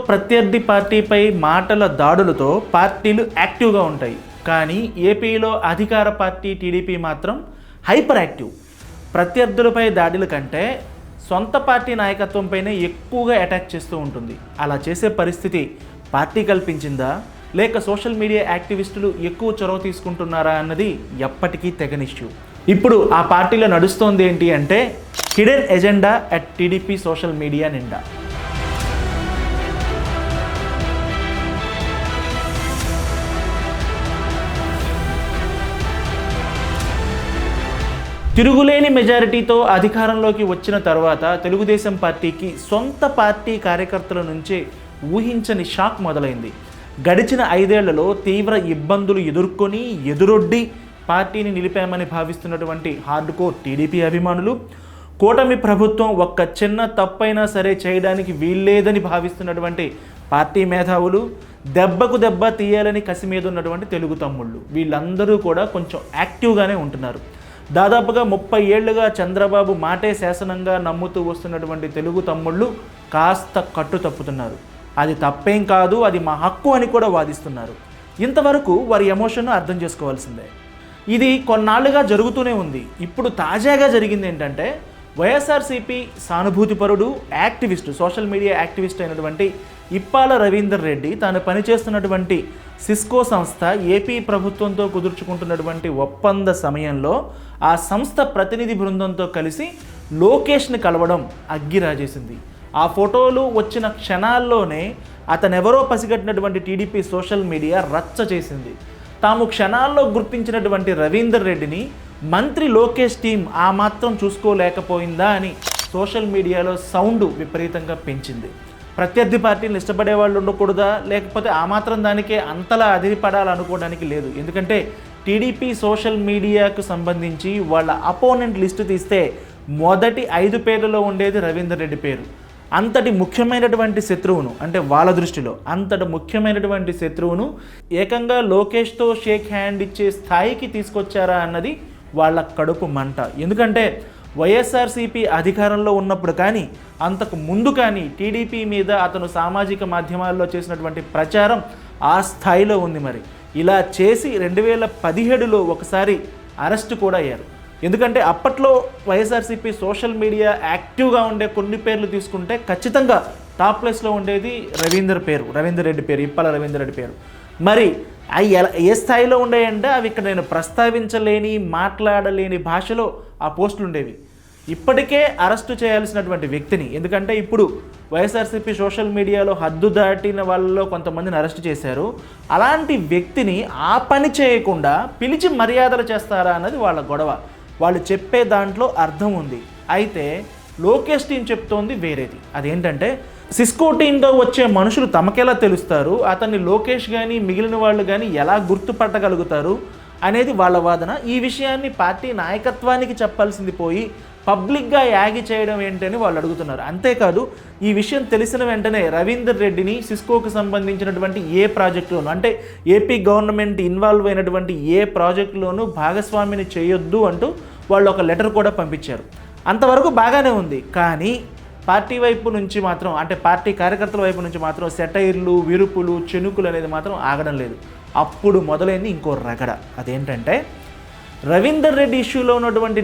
ప్రత్యర్థి పార్టీపై మాటల దాడులతో పార్టీలు యాక్టివ్గా ఉంటాయి. కానీ ఏపీలో అధికార పార్టీ టీడీపీ మాత్రం హైపర్ యాక్టివ్. ప్రత్యర్థులపై దాడుల కంటే సొంత పార్టీ నాయకత్వంపైనే ఎక్కువగా అటాక్ చేస్తూ ఉంటుంది. అలా చేసే పరిస్థితి పార్టీ కల్పించిందా, లేక సోషల్ మీడియా యాక్టివిస్టులు ఎక్కువ చొరవ తీసుకుంటున్నారా అన్నది ఎప్పటికీ తెగని ఇష్యూ. ఇప్పుడు ఆ పార్టీలో నడుస్తోంది ఏంటి అంటే hidden agenda at TDP social media నిండా. తిరుగులేని మెజారిటీతో అధికారంలోకి వచ్చిన తర్వాత తెలుగుదేశం పార్టీకి సొంత పార్టీ కార్యకర్తల నుంచే ఊహించని షాక్ మొదలైంది. గడిచిన 5 ఏళ్లలో తీవ్ర ఇబ్బందులు ఎదుర్కొని ఎదురొడ్డి పార్టీని నిలిపామని భావిస్తున్నటువంటి హార్డ్ కోర్ టీడీపీ అభిమానులు, కూటమి ప్రభుత్వం ఒక్క చిన్న తప్పైనా సరే చేయడానికి వీల్లేదని భావిస్తున్నటువంటి పార్టీ మేధావులు, దెబ్బకు దెబ్బ తీయాలని కసి మీద ఉన్నటువంటి తెలుగు తమ్ముళ్ళు, వీళ్ళందరూ కూడా కొంచెం యాక్టివ్గానే ఉంటున్నారు. దాదాపుగా 30 ఏళ్లుగా చంద్రబాబు మాటే శాసనంగా నమ్ముతూ వస్తున్నటువంటి తెలుగు తమ్ముళ్ళు కాస్త కట్టు తప్పుతున్నారు. అది తప్పేం కాదు, అది మా హక్కు అని కూడా వాదిస్తున్నారు. ఇంతవరకు వారి ఎమోషన్ను అర్థం చేసుకోవాల్సిందే. ఇది కొన్నాళ్ళుగా జరుగుతూనే ఉంది. ఇప్పుడు తాజాగా జరిగింది ఏంటంటే వైఎస్ఆర్సీపీ సానుభూతిపరుడు, యాక్టివిస్టు, సోషల్ మీడియా యాక్టివిస్ట్ అయినటువంటి ఇప్పాల రవీందర్ రెడ్డి తాను పనిచేస్తున్నటువంటి సిస్కో సంస్థ ఏపీ ప్రభుత్వంతో కుదుర్చుకుంటున్నటువంటి ఒప్పంద సమయంలో ఆ సంస్థ ప్రతినిధి బృందంతో కలిసి లోకేష్ని కలవడం అగ్గిరాజేసింది. ఆ ఫోటోలు వచ్చిన క్షణాల్లోనే అతనెవరో పసిగట్టినటువంటి టీడీపీ సోషల్ మీడియా రచ్చ చేసింది. తాము క్షణాల్లో గుర్తించినటువంటి రవీందర్ రెడ్డిని మంత్రి లోకేష్ టీం ఆ మాత్రం చూసుకోలేకపోయిందా అని సోషల్ మీడియాలో సౌండ్ విపరీతంగా పెంచింది. ప్రత్యర్థి పార్టీలు ఇష్టపడే వాళ్ళు ఉండకూడదా, లేకపోతే ఆ మాత్రం దానికే అంతలా అదిరిపడాలనుకోవడానికి లేదు. ఎందుకంటే టీడీపీ సోషల్ మీడియాకు సంబంధించి వాళ్ళ అపోనెంట్ లిస్టు తీస్తే మొదటి 5 పేర్లలో ఉండేది రవీందర్ రెడ్డి పేరు. అంతటి ముఖ్యమైనటువంటి శత్రువును, అంటే వాళ్ళ దృష్టిలో అంతటి ముఖ్యమైనటువంటి శత్రువును ఏకంగా లోకేష్తో షేక్ హ్యాండ్ ఇచ్చే స్థాయికి తీసుకొచ్చారా అన్నది వాళ్ళ కడుపు మంట. ఎందుకంటే వైఎస్ఆర్సీపీ అధికారంలో ఉన్నప్పుడు కానీ అంతకు ముందు కానీ టీడీపీ మీద అతను సామాజిక మాధ్యమాల్లో చేసినటువంటి ప్రచారం ఆ స్థాయిలో ఉంది. మరి ఇలా చేసి 2017లో ఒకసారి అరెస్ట్ కూడా అయ్యారు. ఎందుకంటే అప్పట్లో వైఎస్ఆర్సీపీ సోషల్ మీడియా యాక్టివ్గా ఉండే కొన్ని పేర్లు తీసుకుంటే ఖచ్చితంగా టాప్ ప్లేస్లో ఉండేది రవీందర్ రెడ్డి పేరు, ఇప్పాల రవీందర్ రెడ్డి పేరు. మరి అవి ఏ స్థాయిలో ఉండేయంటే అవి ఇక్కడ నేను ప్రస్తావించలేని, మాట్లాడలేని భాషలో ఆ పోస్టులు ఉండేవి. ఇప్పటికే అరెస్టు చేయాల్సినటువంటి వ్యక్తిని, ఎందుకంటే ఇప్పుడు వైఎస్ఆర్సీపీ సోషల్ మీడియాలో హద్దు దాటిన వాళ్ళలో కొంతమందిని అరెస్ట్ చేశారు. అలాంటి వ్యక్తిని ఆ పని చేయకుండా పిలిచి మర్యాదలు చేస్తారా అన్నది వాళ్ళ గొడవ. వాళ్ళు చెప్పే దాంట్లో అర్థం ఉంది. అయితే లోకేష్ టీం చెప్తోంది వేరేది. అదేంటంటే సిస్కో టీంతో వచ్చే మనుషులు తమకెలా తెలుస్తారు, అతన్ని లోకేష్ కానీ మిగిలిన వాళ్ళు కానీ ఎలా గుర్తుపట్టగలుగుతారు అనేది వాళ్ళ వాదన. ఈ విషయాన్ని పార్టీ నాయకత్వానికి చెప్పాల్సింది పోయి పబ్లిక్గా యాగి చేయడం ఏంటని వాళ్ళు అడుగుతున్నారు. అంతేకాదు ఈ విషయం తెలిసిన వెంటనే రవీందర్ రెడ్డిని సిస్కోకి సంబంధించినటువంటి ఏ ప్రాజెక్టులోనూ, అంటే ఏపీ గవర్నమెంట్ ఇన్వాల్వ్ అయినటువంటి ఏ ప్రాజెక్టులోనూ భాగస్వామిని చేయొద్దు అంటూ వాళ్ళు ఒక లెటర్ కూడా పంపించారు. అంతవరకు బాగానే ఉంది. కానీ పార్టీ వైపు నుంచి మాత్రం, అంటే పార్టీ కార్యకర్తల వైపు నుంచి మాత్రం సెటైర్లు, విరుపులు, చెనుకులు అనేది మాత్రం ఆగడం లేదు. అప్పుడు మొదలైంది ఇంకో రగడ. అదేంటంటే రవీందర్ రెడ్డి ఇష్యూలో ఉన్నటువంటి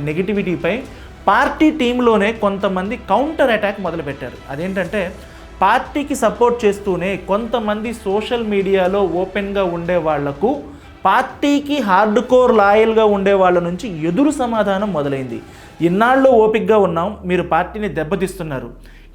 నెగిటివిటీపై పార్టీ టీంలోనే కొంతమంది కౌంటర్ అటాక్ మొదలుపెట్టారు. అదేంటంటే పార్టీకి సపోర్ట్ చేస్తూనే కొంతమంది సోషల్ మీడియాలో ఓపెన్గా ఉండే వాళ్లకు పార్టీకి హార్డ్ కోర్ లాయల్గా ఉండే వాళ్ళ నుంచి ఎదురు సమాధానం మొదలైంది. ఇన్నాళ్ళు ఓపికగా ఉన్నాం, మీరు పార్టీని దెబ్బతీస్తున్నారు,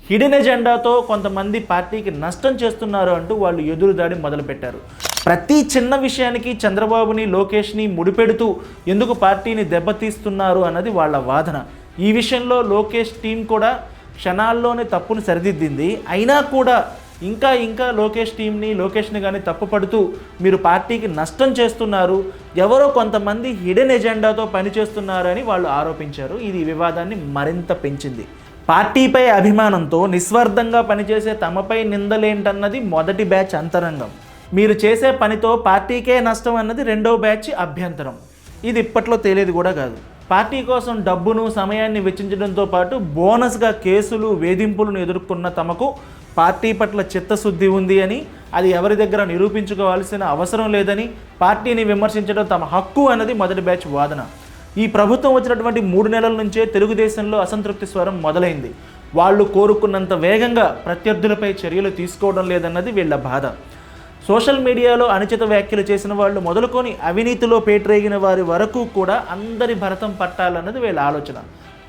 హిడెన్ ఎజెండాతో కొంతమంది పార్టీకి నష్టం చేస్తున్నారు అంటూ వాళ్ళు ఎదురుదాడి మొదలుపెట్టారు. ప్రతి చిన్న విషయానికి చంద్రబాబుని, లోకేష్ని ముడిపెడుతూ ఎందుకు పార్టీని దెబ్బతీస్తున్నారు అన్నది వాళ్ళ వాదన. ఈ విషయంలో లోకేష్ టీం కూడా క్షణాల్లోనే తప్పును సరిదిద్దింది. అయినా కూడా ఇంకా లోకేష్ని కానీ తప్పుపడుతూ మీరు పార్టీకి నష్టం చేస్తున్నారు, ఎవరో కొంతమంది హిడెన్ ఎజెండాతో పనిచేస్తున్నారని వాళ్ళు ఆరోపించారు. ఇది వివాదాన్ని మరింత పెంచింది. పార్టీపై అభిమానంతో నిస్వార్థంగా పనిచేసే తమపై నిందలేంటన్నది మొదటి బ్యాచ్ అంతరంగం. మీరు చేసే పనితో పార్టీకే నష్టం అన్నది రెండో బ్యాచ్ అభ్యంతరం. ఇది ఇప్పట్లో తేలేది కూడా కాదు. పార్టీ కోసం డబ్బును సమయాన్ని వెచ్చించడంతో పాటు బోనస్గా కేసులు వేధింపులను ఎదుర్కొన్న తమకు పార్టీ పట్ల చిత్తశుద్ధి ఉంది అని, అది ఎవరి దగ్గర నిరూపించుకోవాల్సిన అవసరం లేదని, పార్టీని విమర్శించడం తమ హక్కు అన్నది మొదటి బ్యాచ్ వాదన. ఈ ప్రభుత్వం వచ్చినటువంటి 3 నెలల నుంచే తెలుగుదేశంలో అసంతృప్తి స్వరం మొదలైంది. వాళ్ళు కోరుకున్నంత వేగంగా ప్రత్యర్థులపై చర్యలు తీసుకోవడం లేదన్నది వీళ్ళ బాధ. సోషల్ మీడియాలో అనుచిత వ్యాఖ్యలు చేసిన వాళ్ళు మొదలుకొని అవినీతిలో పేటరేగిన వారి వరకు కూడా అందరి భరతం పట్టాలన్నది వీళ్ళ ఆలోచన.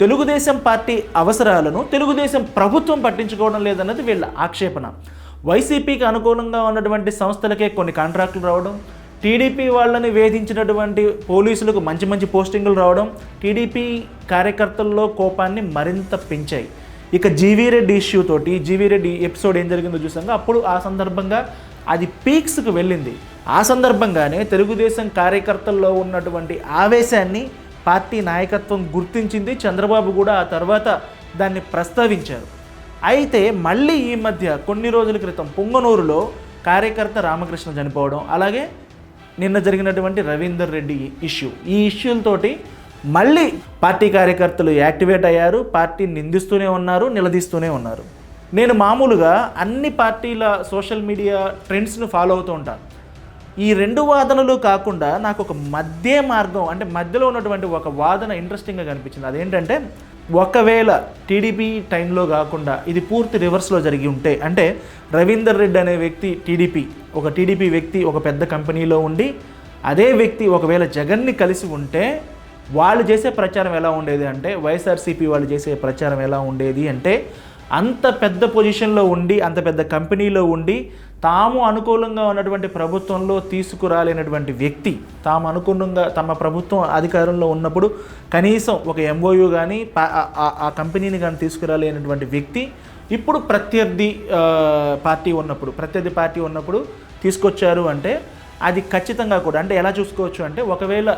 తెలుగుదేశం పార్టీ అవసరాలను తెలుగుదేశం ప్రభుత్వం పట్టించుకోవడం లేదన్నది వీళ్ళ ఆక్షేపణ. వైసీపీకి అనుకూలంగా ఉన్నటువంటి సంస్థలకే కొన్ని కాంట్రాక్టులు రావడం, టీడీపీ వాళ్ళని వేధించినటువంటి పోలీసులకు మంచి మంచి పోస్టింగులు రావడం టీడీపీ కార్యకర్తల్లో కోపాన్ని మరింత పెంచాయి. ఇక జీవీ రెడ్డి ఇష్యూ తోటి, జీవీ రెడ్డి ఎపిసోడ్ ఏం జరిగిందో చూసాక అప్పుడు ఆ సందర్భంగా అది పీక్స్కి వెళ్ళింది. ఆ సందర్భంగానే తెలుగుదేశం కార్యకర్తల్లో ఉన్నటువంటి ఆవేశాన్ని పార్టీ నాయకత్వం గుర్తించింది. చంద్రబాబు కూడా ఆ తర్వాత దాన్ని ప్రస్తావించారు. అయితే మళ్ళీ ఈ మధ్య కొన్ని రోజుల క్రితం పొంగనూరులో కార్యకర్త రామకృష్ణ చనిపోవడం, అలాగే నిన్న జరిగినటువంటి రవీందర్ రెడ్డి ఇష్యూ, ఈ ఇష్యూలతోటి మళ్ళీ పార్టీ కార్యకర్తలు యాక్టివేట్ అయ్యారు. పార్టీని నిందిస్తూనే ఉన్నారు, నిలదీస్తూనే ఉన్నారు. నేను మామూలుగా అన్ని పార్టీల సోషల్ మీడియా ట్రెండ్స్ను ఫాలో అవుతూ ఉంటాను. ఈ 2 వాదనలు కాకుండా నాకు ఒక మధ్య మార్గం, అంటే మధ్యలో ఉన్నటువంటి ఒక వాదన ఇంట్రెస్టింగ్గా కనిపించింది. అదేంటంటే, ఒకవేళ టీడీపీ టైంలో కాకుండా ఇది పూర్తి రివర్స్లో జరిగి ఉంటే, అంటే రవీందర్ రెడ్డి అనే వ్యక్తి టీడీపీ వ్యక్తి ఒక పెద్ద కంపెనీలో ఉండి, అదే వ్యక్తి ఒకవేళ జగన్ని కలిసి ఉంటే వాళ్ళు చేసే ప్రచారం ఎలా ఉండేది అంటే, వైఎస్ఆర్సీపీ వాళ్ళు చేసే ప్రచారం ఎలా ఉండేది అంటే, అంత పెద్ద పొజిషన్లో ఉండి, అంత పెద్ద కంపెనీలో ఉండి, తాము అనుకూలంగా ఉన్నటువంటి ప్రభుత్వంలో తీసుకురాలేనటువంటి వ్యక్తి, తాము అనుకూలంగా తమ ప్రభుత్వం అధికారంలో ఉన్నప్పుడు కనీసం ఒక ఎంఓయూ కానీ ఆ కంపెనీని కానీ తీసుకురాలేనటువంటి వ్యక్తి ఇప్పుడు ప్రత్యర్థి పార్టీ ఉన్నప్పుడు తీసుకొచ్చారు అంటే అది ఖచ్చితంగా కూడా, అంటే ఎలా చూసుకోవచ్చు అంటే, ఒకవేళ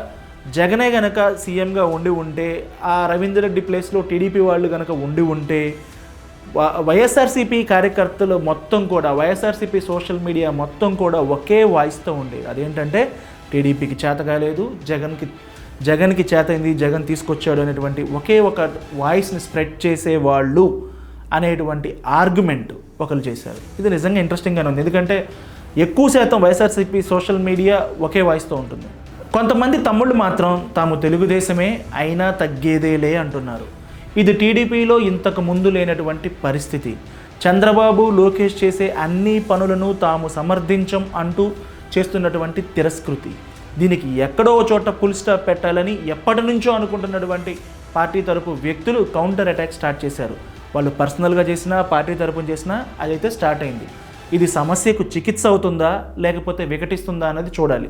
జగనే గనక సీఎంగా ఉండి ఉంటే, ఆ రవీందర్ రెడ్డి ప్లేస్లో టీడీపీ వాళ్ళు కనుక ఉండి ఉంటే, వైఎస్ఆర్సీపీ కార్యకర్తలు మొత్తం కూడా, వైఎస్ఆర్సీపీ సోషల్ మీడియా మొత్తం కూడా ఒకే వాయిస్తో ఉండేది. అదేంటంటే, టీడీపీకి చేత కాలేదు, జగన్కి చేతైంది, జగన్ తీసుకొచ్చాడు అనేటువంటి ఒకే ఒక వాయిస్ని స్ప్రెడ్ చేసేవాళ్ళు అనేటువంటి ఆర్గ్యుమెంట్ ఒకరు చేశారు. ఇది నిజంగా ఇంట్రెస్టింగ్గానే ఉంది, ఎందుకంటే ఎక్కువ శాతం వైఎస్ఆర్సీపీ సోషల్ మీడియా ఒకే వాయిస్తో ఉంటుంది. కొంతమంది తమ్ముళ్ళు మాత్రం తాము తెలుగుదేశమే అయినా తగ్గేదేలే అంటున్నారు. ఇది టీడీపీలో ఇంతకు ముందు లేనటువంటి పరిస్థితి. చంద్రబాబు, లోకేష్ చేసే అన్ని పనులను తాము సమర్థించం అంటూ చేస్తున్నటువంటి తిరస్కృతి. దీనికి ఎక్కడో చోట ఫుల్ స్టాప్ పెట్టాలని ఎప్పటి నుంచో అనుకుంటున్నటువంటి పార్టీ తరపు వ్యక్తులు కౌంటర్ అటాక్ స్టార్ట్ చేశారు. వాళ్ళు పర్సనల్గా చేసినా, పార్టీ తరపున చేసినా అదైతే స్టార్ట్ అయింది. ఇది సమస్యకు చికిత్స అవుతుందా లేకపోతే వికటిస్తుందా అన్నది చూడాలి.